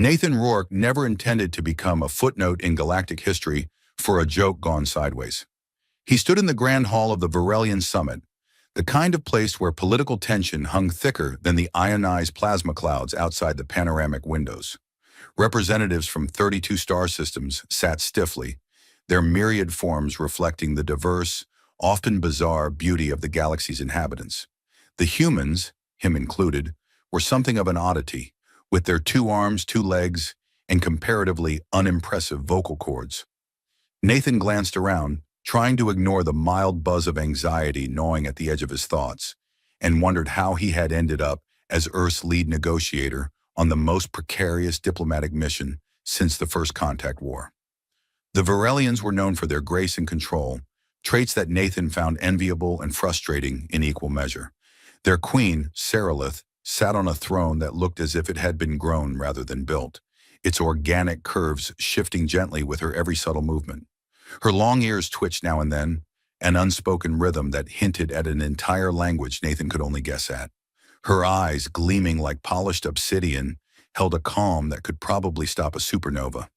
Nathan Rourke never intended to become a footnote in galactic history for a joke gone sideways. He stood in the grand hall of the Varelian Summit, the kind of place where political tension hung thicker than the ionized plasma clouds outside the panoramic windows. Representatives from 32 star systems sat stiffly, their myriad forms reflecting the diverse, often bizarre beauty of the galaxy's inhabitants. The humans, him included, were something of an oddity, with their 2 arms, 2 legs, and comparatively unimpressive vocal cords. Nathan glanced around, trying to ignore the mild buzz of anxiety gnawing at the edge of his thoughts, and wondered how he had ended up as Earth's lead negotiator on the most precarious diplomatic mission since the First Contact War. The Varelians were known for their grace and control, traits that Nathan found enviable and frustrating in equal measure. Their queen, Sarilith, sat on a throne that looked as if it had been grown rather than built, its organic curves shifting gently with her every subtle movement. Her long ears twitched now and then, an unspoken rhythm that hinted at an entire language Nathan could only guess at. Her eyes, gleaming like polished obsidian, held a calm that could probably stop a supernova.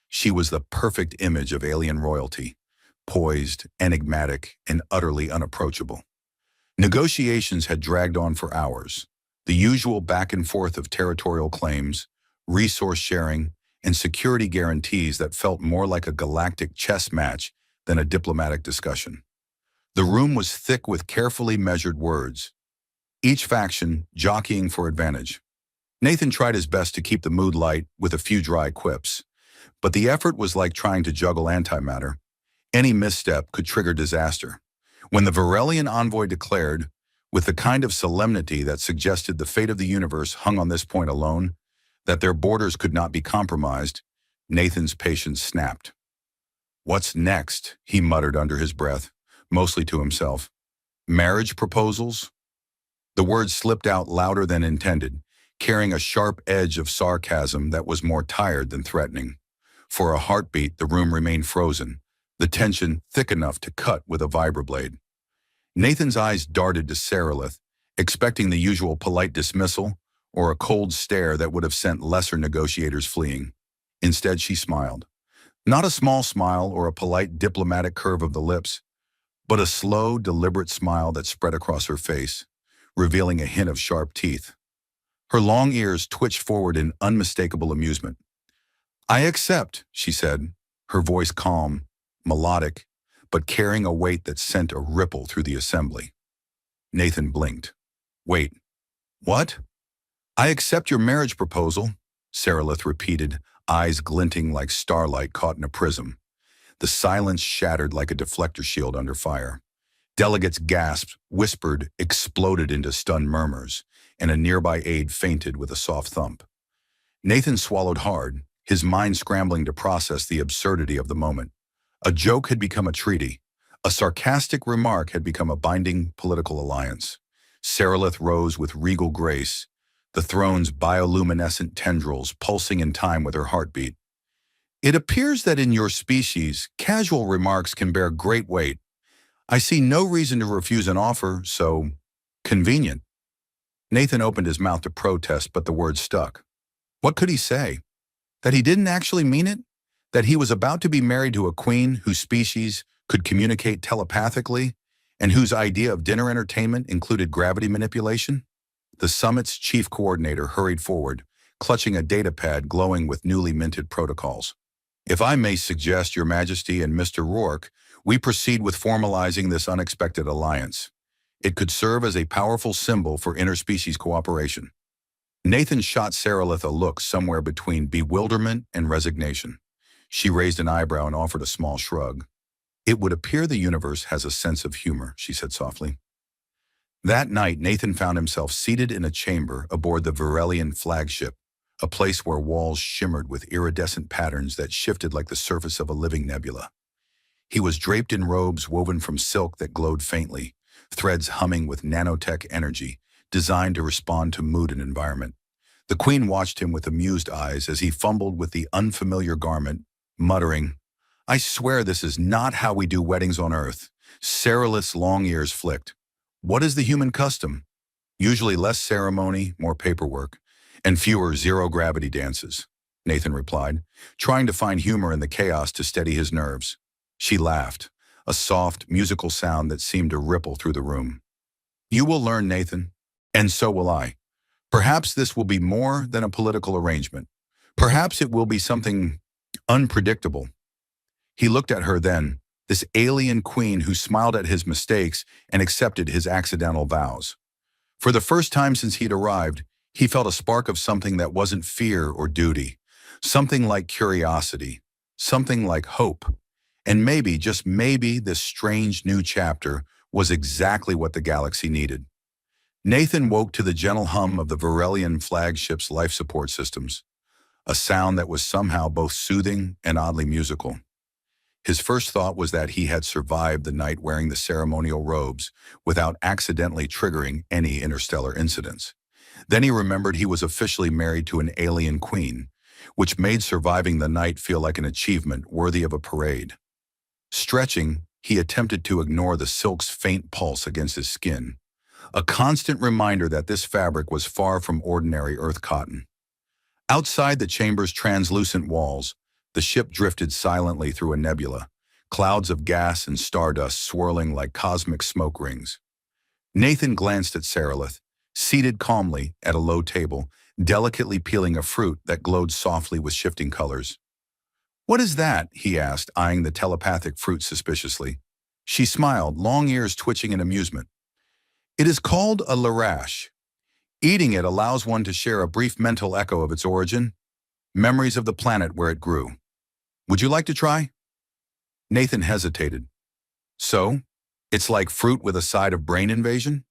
She was the perfect image of alien royalty, poised, enigmatic, and utterly unapproachable. Negotiations had dragged on for hours, the usual back and forth of territorial claims, resource sharing, and security guarantees that felt more like a galactic chess match than a diplomatic discussion. The room was thick with carefully measured words, each faction jockeying for advantage. Nathan tried his best to keep the mood light with a few dry quips, but the effort was like trying to juggle antimatter. Any misstep could trigger disaster. When the Varelian envoy declared, with the kind of solemnity that suggested the fate of the universe hung on this point alone, that their borders could not be compromised, Nathan's patience snapped. "What's next?" he muttered under his breath, mostly to himself. "Marriage proposals?" The words slipped out louder than intended, carrying a sharp edge of sarcasm that was more tired than threatening. For a heartbeat, the room remained frozen, the tension thick enough to cut with a vibroblade. Nathan's eyes darted to Sarilith, expecting the usual polite dismissal or a cold stare that would have sent lesser negotiators fleeing. Instead, she smiled. Not a small smile or a polite diplomatic curve of the lips, but a slow, deliberate smile that spread across her face, revealing a hint of sharp teeth. Her long ears twitched forward in unmistakable amusement. "I accept," she said, her voice calm, melodic, but carrying a weight that sent a ripple through the assembly. Nathan blinked. "Wait, what?" "I accept your marriage proposal," Sarilith repeated, eyes glinting like starlight caught in a prism. The silence shattered like a deflector shield under fire. Delegates gasped, whispered, exploded into stunned murmurs, and a nearby aide fainted with a soft thump. Nathan swallowed hard, his mind scrambling to process the absurdity of the moment. A joke had become a treaty. A sarcastic remark had become a binding political alliance. Sarilith rose with regal grace, the throne's bioluminescent tendrils pulsing in time with her heartbeat. "It appears that in your species, casual remarks can bear great weight. I see no reason to refuse an offer so convenient." Nathan opened his mouth to protest, but the words stuck. What could he say? That he didn't actually mean it? That he was about to be married to a queen whose species could communicate telepathically, and whose idea of dinner entertainment included gravity manipulation? The summit's chief coordinator hurried forward, clutching a datapad glowing with newly minted protocols. "If I may suggest, Your Majesty and Mr. Rourke, we proceed with formalizing this unexpected alliance. It could serve as a powerful symbol for interspecies cooperation." Nathan shot Sarilith a look somewhere between bewilderment and resignation. She raised an eyebrow and offered a small shrug. "It would appear the universe has a sense of humor," she said softly. That night, Nathan found himself seated in a chamber aboard the Varelian flagship, a place where walls shimmered with iridescent patterns that shifted like the surface of a living nebula. He was draped in robes woven from silk that glowed faintly, threads humming with nanotech energy, designed to respond to mood and environment. The queen watched him with amused eyes as he fumbled with the unfamiliar garment, muttering, "I swear this is not how we do weddings on Earth." Sarilith's long ears flicked. "What is the human custom?" "Usually less ceremony, more paperwork, and fewer zero-gravity dances." Nathan replied, trying to find humor in the chaos to steady his nerves. She laughed, a soft, musical sound that seemed to ripple through the room. You will learn, Nathan. And so will I. Perhaps this will be more than a political arrangement. Perhaps it will be something unpredictable. He looked at her then, this alien queen who smiled at his mistakes and accepted his accidental vows. For the first time since he'd arrived, he felt a spark of something that wasn't fear or duty, something like curiosity, something like hope. And maybe, just maybe, this strange new chapter was exactly what the galaxy needed. Nathan woke to the gentle hum of the Varelian flagship's life support systems, a sound that was somehow both soothing and oddly musical. His first thought was that he had survived the night wearing the ceremonial robes without accidentally triggering any interstellar incidents. Then he remembered he was officially married to an alien queen, which made surviving the night feel like an achievement worthy of a parade. Stretching, he attempted to ignore the silk's faint pulse against his skin, a constant reminder that this fabric was far from ordinary earth cotton. Outside the chamber's translucent walls, the ship drifted silently through a nebula, clouds of gas and stardust swirling like cosmic smoke rings. Nathan glanced at Sarilith, seated calmly at a low table, delicately peeling a fruit that glowed softly with shifting colors. "What is that?" he asked, eyeing the telepathic fruit suspiciously. She smiled, long ears twitching in amusement. "It is called a larash. Eating it allows one to share a brief mental echo of its origin, memories of the planet where it grew. Would you like to try?" Nathan hesitated. "So, it's like fruit with a side of brain invasion?"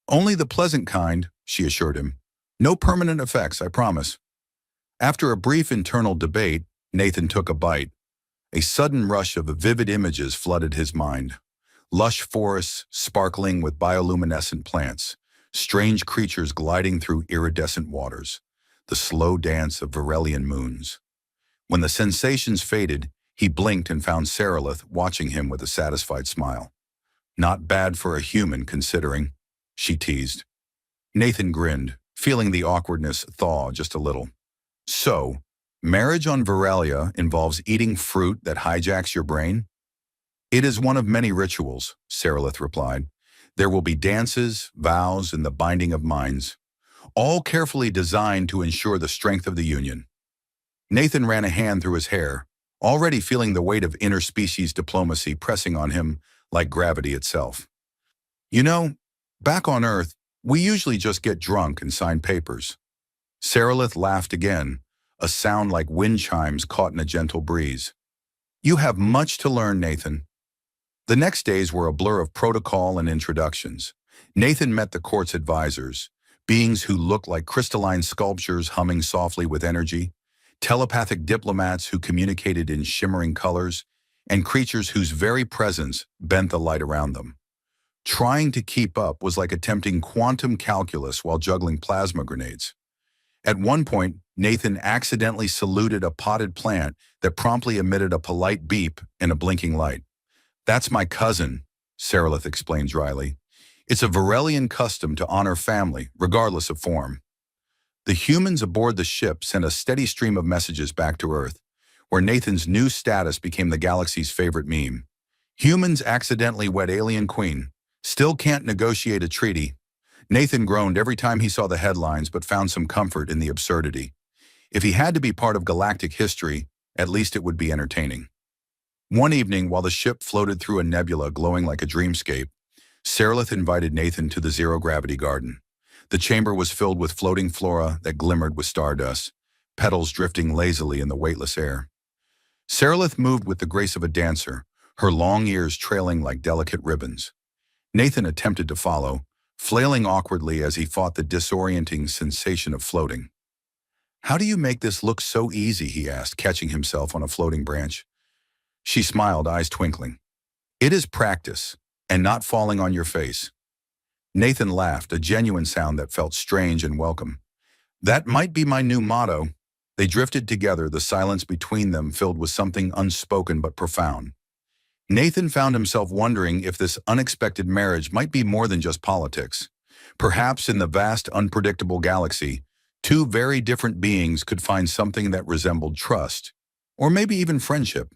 "Only the pleasant kind," she assured him. "No permanent effects, I promise." After a brief internal debate, Nathan took a bite. A sudden rush of vivid images flooded his mind. Lush forests sparkling with bioluminescent plants, strange creatures gliding through iridescent waters, the slow dance of Varelian moons. When the sensations faded, he blinked and found Sarilith watching him with a satisfied smile. "Not bad for a human, considering," she teased. Nathan grinned, feeling the awkwardness thaw just a little. "So, marriage on Varelia involves eating fruit that hijacks your brain?" "It is one of many rituals," Sarilith replied. "There will be dances, vows, and the binding of minds, all carefully designed to ensure the strength of the union." Nathan ran a hand through his hair, already feeling the weight of interspecies diplomacy pressing on him like gravity itself. "You know, back on Earth, we usually just get drunk and sign papers." Sarilith laughed again, a sound like wind chimes caught in a gentle breeze. "You have much to learn, Nathan." The next days were a blur of protocol and introductions. Nathan met the court's advisors, beings who looked like crystalline sculptures humming softly with energy, telepathic diplomats who communicated in shimmering colors, and creatures whose very presence bent the light around them. Trying to keep up was like attempting quantum calculus while juggling plasma grenades. At one point, Nathan accidentally saluted a potted plant that promptly emitted a polite beep and a blinking light. "That's my cousin," Sarilith explained dryly. "It's a Varelian custom to honor family, regardless of form." The humans aboard the ship sent a steady stream of messages back to Earth, where Nathan's new status became the galaxy's favorite meme. "Humans accidentally wed alien queen. Still can't negotiate a treaty." Nathan groaned every time he saw the headlines but found some comfort in the absurdity. If he had to be part of galactic history, at least it would be entertaining. One evening, while the ship floated through a nebula glowing like a dreamscape, Sarilith invited Nathan to the zero-gravity garden. The chamber was filled with floating flora that glimmered with stardust, petals drifting lazily in the weightless air. Sarilith moved with the grace of a dancer, her long ears trailing like delicate ribbons. Nathan attempted to follow, flailing awkwardly as he fought the disorienting sensation of floating. "How do you make this look so easy?" he asked, catching himself on a floating branch. She smiled, eyes twinkling. "It is practice, and not falling on your face." Nathan laughed, a genuine sound that felt strange and welcome. "That might be my new motto." They drifted together, the silence between them filled with something unspoken but profound. Nathan found himself wondering if this unexpected marriage might be more than just politics. Perhaps in the vast, unpredictable galaxy, Two very different beings could find something that resembled trust, or maybe even friendship.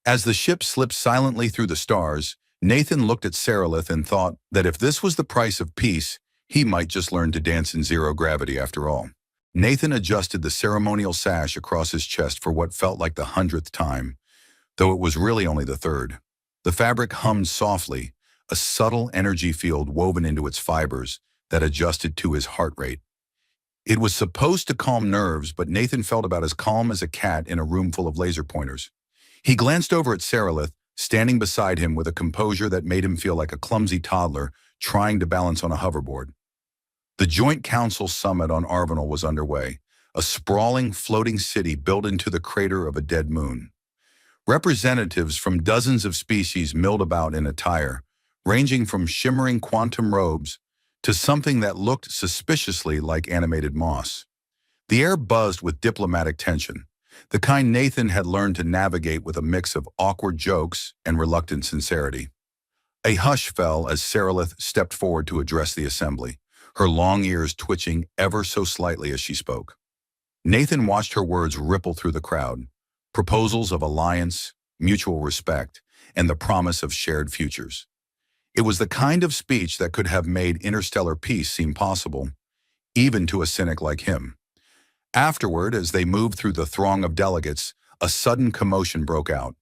As the ship slipped silently through the stars, Nathan looked at Sarilith and thought that if this was the price of peace, he might just learn to dance in zero gravity after all. Nathan adjusted the ceremonial sash across his chest for what felt like the 100th time, though it was really only the third. The fabric hummed softly, a subtle energy field woven into its fibers that adjusted to his heart rate. It was supposed to calm nerves, but Nathan felt about as calm as a cat in a room full of laser pointers. He glanced over at Sarilith, standing beside him with a composure that made him feel like a clumsy toddler trying to balance on a hoverboard. The Joint Council Summit on Arvenal was underway, a sprawling, floating city built into the crater of a dead moon. Representatives from dozens of species milled about in attire, ranging from shimmering quantum robes to something that looked suspiciously like animated moss. The air buzzed with diplomatic tension, the kind Nathan had learned to navigate with a mix of awkward jokes and reluctant sincerity. A hush fell as Sarilith stepped forward to address the assembly, her long ears twitching ever so slightly as she spoke. Nathan watched her words ripple through the crowd, proposals of alliance, mutual respect, and the promise of shared futures. It was the kind of speech that could have made interstellar peace seem possible, even to a cynic like him. Afterward, as they moved through the throng of delegates, a sudden commotion broke out.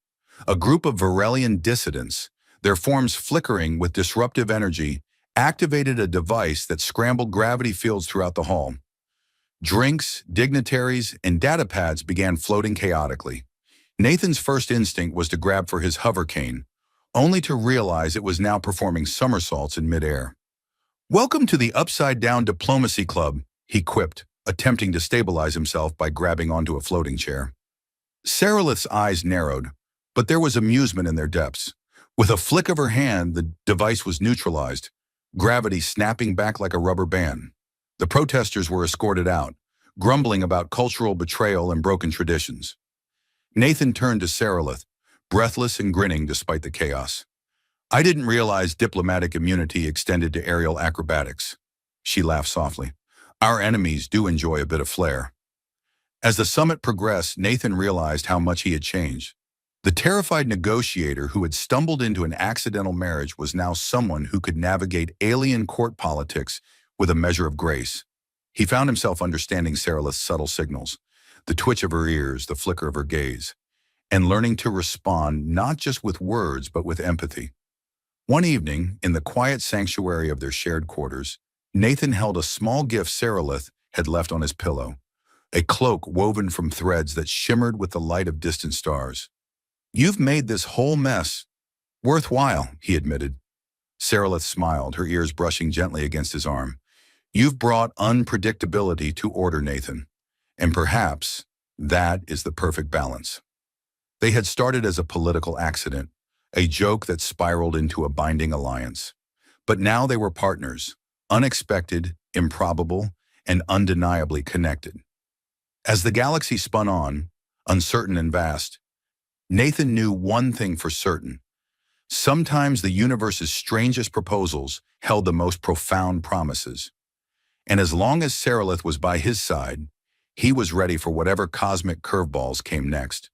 A group of Varelian dissidents, their forms flickering with disruptive energy, activated a device that scrambled gravity fields throughout the hall. Drinks, dignitaries, and data pads began floating chaotically. Nathan's first instinct was to grab for his hover cane, only to realize it was now performing somersaults in midair. "Welcome to the Upside-Down Diplomacy Club," he quipped, attempting to stabilize himself by grabbing onto a floating chair. Sarilith's eyes narrowed, but there was amusement in their depths. With a flick of her hand, the device was neutralized, gravity snapping back like a rubber band. The protesters were escorted out, grumbling about cultural betrayal and broken traditions. Nathan turned to Sarilith, breathless and grinning despite the chaos. "I didn't realize diplomatic immunity extended to aerial acrobatics." She laughed softly. "Our enemies do enjoy a bit of flair." As the summit progressed, Nathan realized how much he had changed. The terrified negotiator who had stumbled into an accidental marriage was now someone who could navigate alien court politics with a measure of grace. He found himself understanding Sarilith's subtle signals, the twitch of her ears, the flicker of her gaze, and learning to respond not just with words but with empathy. One evening, in the quiet sanctuary of their shared quarters, Nathan held a small gift Sarilith had left on his pillow, a cloak woven from threads that shimmered with the light of distant stars. "You've made this whole mess worthwhile," he admitted. Sarilith smiled, her ears brushing gently against his arm. "You've brought unpredictability to order, Nathan. And perhaps that is the perfect balance." They had started as a political accident, a joke that spiraled into a binding alliance. But now they were partners, unexpected, improbable, and undeniably connected. As the galaxy spun on, uncertain and vast, Nathan knew one thing for certain. Sometimes the universe's strangest proposals held the most profound promises. And as long as Sarilith was by his side, he was ready for whatever cosmic curveballs came next.